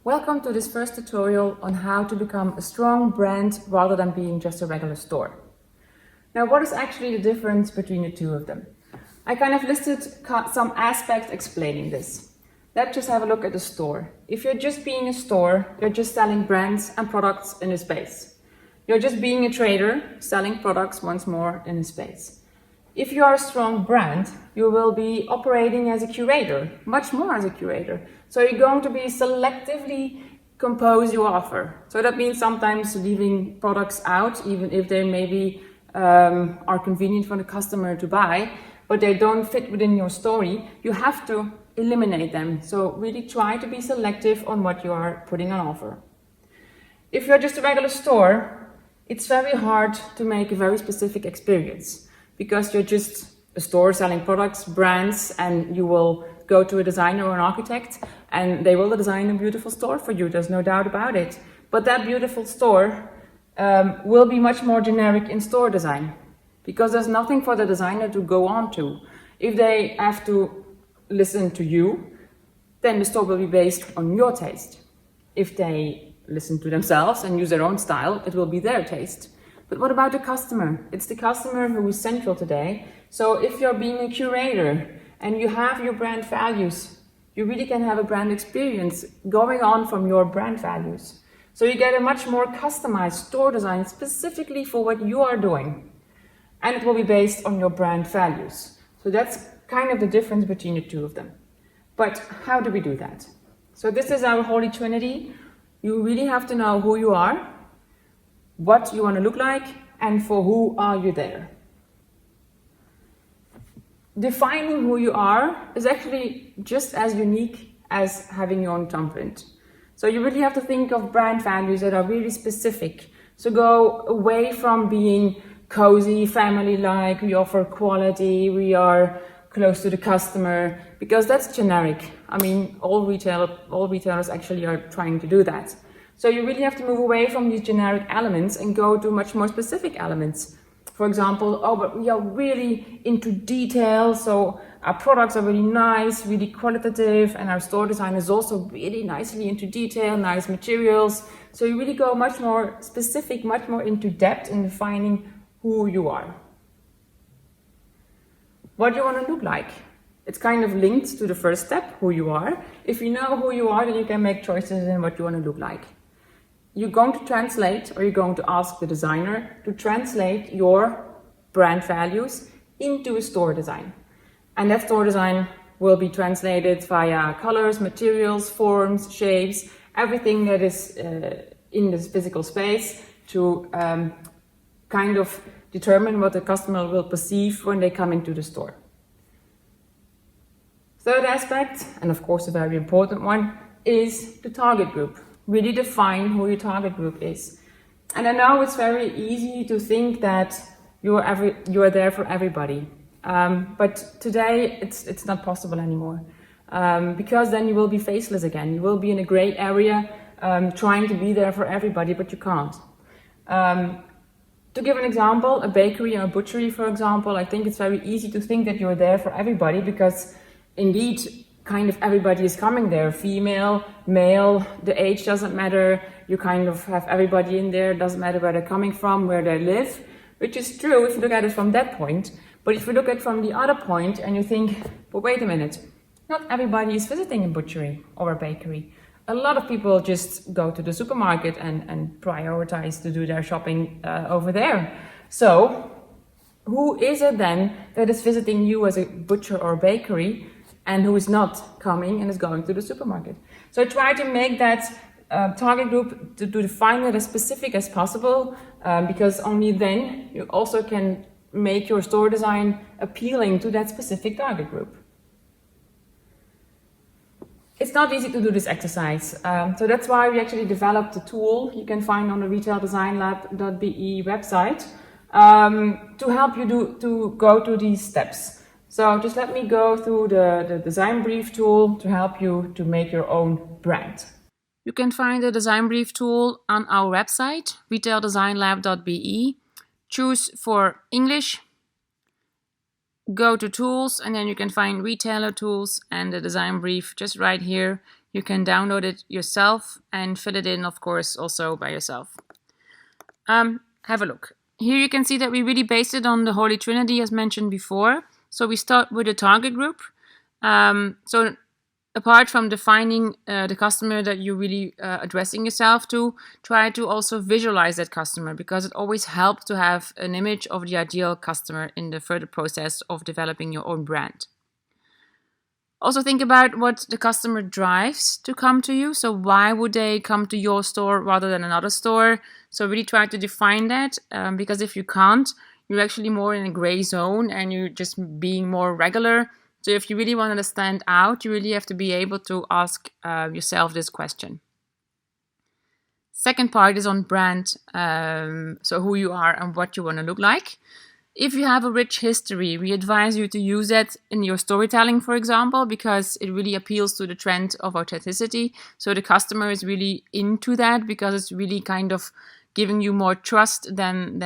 Welcome to this first tutorial on how to become a strong brand rather than being just a regular store. Now, what is actually the difference between the two of them? I kind of listed some aspects explaining this. Let's just have a look at the store. If you're just being a store, you're just selling brands and products in a space. You're just being a trader, selling products once more in a space. If you are a strong brand, you will be operating as a curator, much more as a curator. So you're going to be selectively compose your offer. So that means sometimes leaving products out, even if they maybe are convenient for the customer to buy, but they don't fit within your story. You have to eliminate them. So really try to be selective on what you are putting on offer. If you're just a regular store, it's very hard to make a very specific experience, because you're just a store selling products, brands, and you will go to a designer or an architect and they will design a beautiful store for you. There's no doubt about it. But that beautiful store will be much more generic in store design, because there's nothing for the designer to go on to. If they have to listen to you, then the store will be based on your taste. If they listen to themselves and use their own style, it will be their taste. But what about the customer? It's the customer who is central today. So if you're being a curator and you have your brand values, you really can have a brand experience going on from your brand values. So you get a much more customized store design specifically for what you are doing. And it will be based on your brand values. So that's kind of the difference between the two of them. But how do we do that? So this is our holy trinity. You really have to know who you are, what you want to look like, and for who are you there. Defining who you are is actually just as unique as having your own thumbprint. So you really have to think of brand values that are really specific. So go away from being cozy, family-like, we offer quality, we are close to the customer, because that's generic. I mean, all retailers actually are trying to do that. So you really have to move away from these generic elements and go to much more specific elements. For example, but we are really into detail, so our products are really nice, really qualitative, and our store design is also really nicely into detail, nice materials. So you really go much more specific, much more into depth in defining who you are. What do you want to look like? It's kind of linked to the first step, who you are. If you know who you are, then you can make choices in what you want to look like. You're going to translate, or you're going to ask the designer to translate your brand values into a store design. And that store design will be translated via colors, materials, forms, shapes, everything that is in this physical space to kind of determine what the customer will perceive when they come into the store. Third aspect, and of course a very important one, is the target group. Really define who your target group is. And I know it's very easy to think that you are there for everybody. But today it's not possible anymore. Because then you will be faceless again. You will be in a gray area trying to be there for everybody, but you can't. To give an example, a bakery or a butchery, for example, I think it's very easy to think that you're there for everybody, because indeed, kind of everybody is coming there, female, male, the age doesn't matter, you kind of have everybody in there, doesn't matter where they're coming from, where they live, which is true if you look at it from that point. But if you look at it from the other point and you think, but wait a minute, not everybody is visiting a butchery or a bakery. A lot of people just go to the supermarket and prioritize to do their shopping over there. So who is it then that is visiting you as a butcher or bakery and who is not coming and is going to the supermarket? So try to make that target group to define it as specific as possible, because only then you also can make your store design appealing to that specific target group. It's not easy to do this exercise, so that's why we actually developed a tool you can find on the retaildesignlab.be website to help you to go through these steps. So just let me go through the design brief tool to help you to make your own brand. You can find the design brief tool on our website, retaildesignlab.be. Choose for English, go to tools, and then you can find retailer tools and the design brief just right here. You can download it yourself and fill it in, of course, also by yourself. Have a look. Here you can see that we really based it on the Holy Trinity as mentioned before. So we start with a target group. So apart from defining the customer that you're really addressing yourself to, try to also visualize that customer, because it always helps to have an image of the ideal customer in the further process of developing your own brand. Also think about what the customer drives to come to you. So why would they come to your store rather than another store? So really try to define that, because if you can't, you're actually more in a gray zone and you're just being more regular. So if you really want to stand out, you really have to be able to ask yourself this question. Second part is on brand, so who you are and what you want to look like. If you have a rich history, we advise you to use that in your storytelling, for example, because it really appeals to the trend of authenticity. So the customer is really into that because it's really kind of giving you more trust than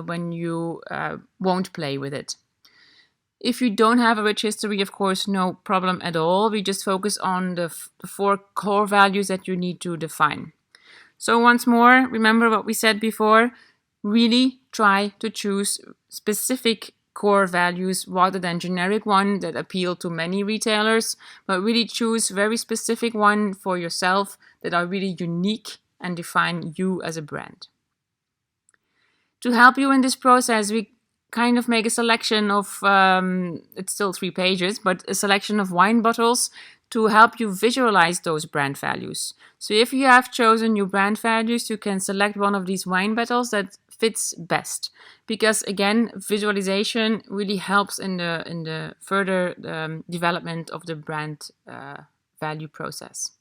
when you won't play with it. If you don't have a rich history, of course, no problem at all. We just focus on the 4 core values that you need to define. So once more, remember what we said before. Really try to choose specific core values rather than generic ones that appeal to many retailers, but really choose very specific ones for yourself that are really unique and define you as a brand. To help you in this process, we kind of make a selection of, it's still 3 pages, but a selection of wine bottles to help you visualize those brand values. So if you have chosen your brand values, you can select one of these wine bottles that fits best. Because again, visualization really helps in the further development of the brand value process.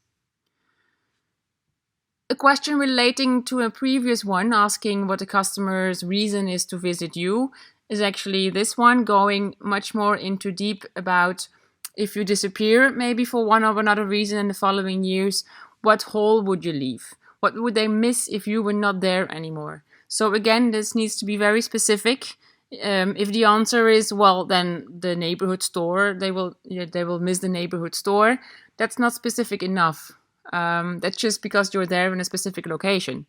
A question relating to a previous one, asking what the customer's reason is to visit you, is actually this one, going much more into deep about if you disappear maybe for one or another reason in the following years, what hole would you leave? What would they miss if you were not there anymore? So again, this needs to be very specific. If the answer is, well, then the neighborhood store, they will miss the neighborhood store. That's not specific enough. That's just because you're there in a specific location.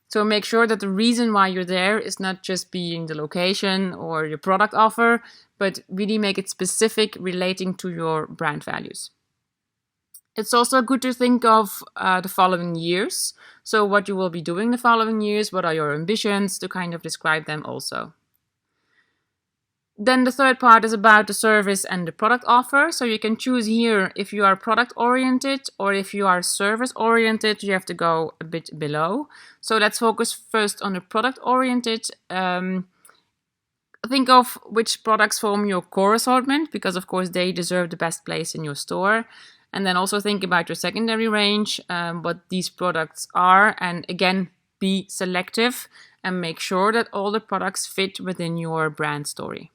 So make sure that the reason why you're there is not just being the location or your product offer, but really make it specific relating to your brand values. It's also good to think of the following years. So what you will be doing the following years, what are your ambitions, to kind of describe them also. Then the third part is about the service and the product offer. So you can choose here if you are product oriented or if you are service oriented, you have to go a bit below. So let's focus first on the product oriented. Think of which products form your core assortment, because of course they deserve the best place in your store. And then also think about your secondary range, what these products are, and again, be selective and make sure that all the products fit within your brand story.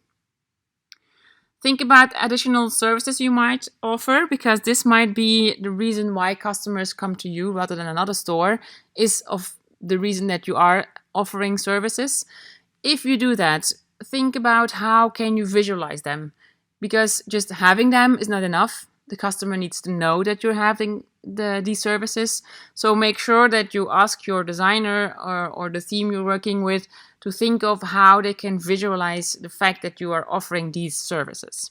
Think about additional services you might offer, because this might be the reason why customers come to you rather than another store, is of the reason that you are offering services. If you do that, think about how can you visualize them, because just having them is not enough. The customer needs to know that you're having these services. So make sure that you ask your designer or the team you're working with to think of how they can visualize the fact that you are offering these services.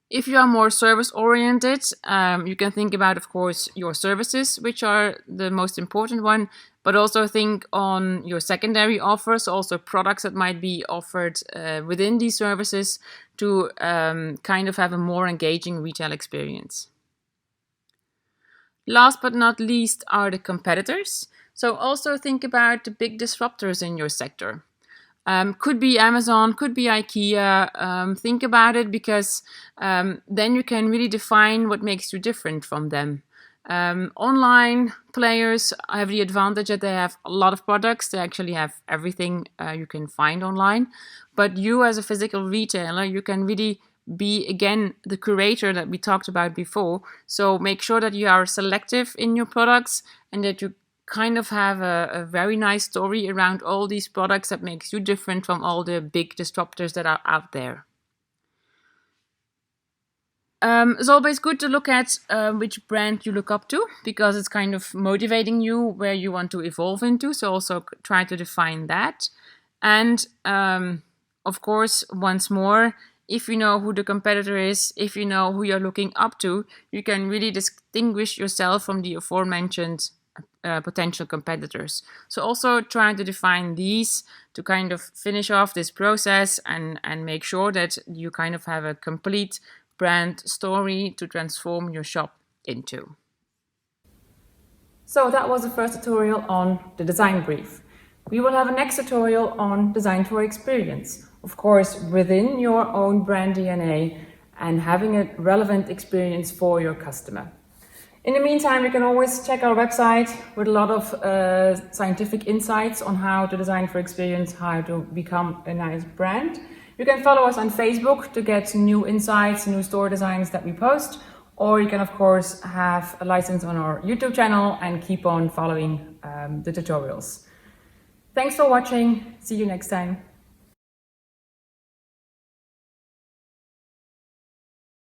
If you are more service-oriented, you can think about, of course, your services, which are the most important one, but also think on your secondary offers, also products that might be offered within these services to kind of have a more engaging retail experience. Last but not least are the competitors. So also think about the big disruptors in your sector. Could be Amazon, could be IKEA. Think about it, because then you can really define what makes you different from them. Online players have the advantage that they have a lot of products. They actually have everything you can find online. But you as a physical retailer, you can really be, again, the curator that we talked about before. So make sure that you are selective in your products and that you kind of have a very nice story around all these products that makes you different from all the big disruptors that are out there. It's always good to look at which brand you look up to, because it's kind of motivating you where you want to evolve into. So also try to define that. And of course, once more, if you know who the competitor is, if you know who you're looking up to, you can really distinguish yourself from the aforementioned potential competitors. So also trying to define these to kind of finish off this process and make sure that you kind of have a complete brand story to transform your shop into. So that was the first tutorial on the design brief. We will have a next tutorial on design for experience. Of course, within your own brand DNA and having a relevant experience for your customer. In the meantime, you can always check our website with a lot of scientific insights on how to design for experience, how to become a nice brand. You can follow us on Facebook to get new insights, new store designs that we post, or you can of course have a license on our YouTube channel and keep on following the tutorials. Thanks for watching. See you next time.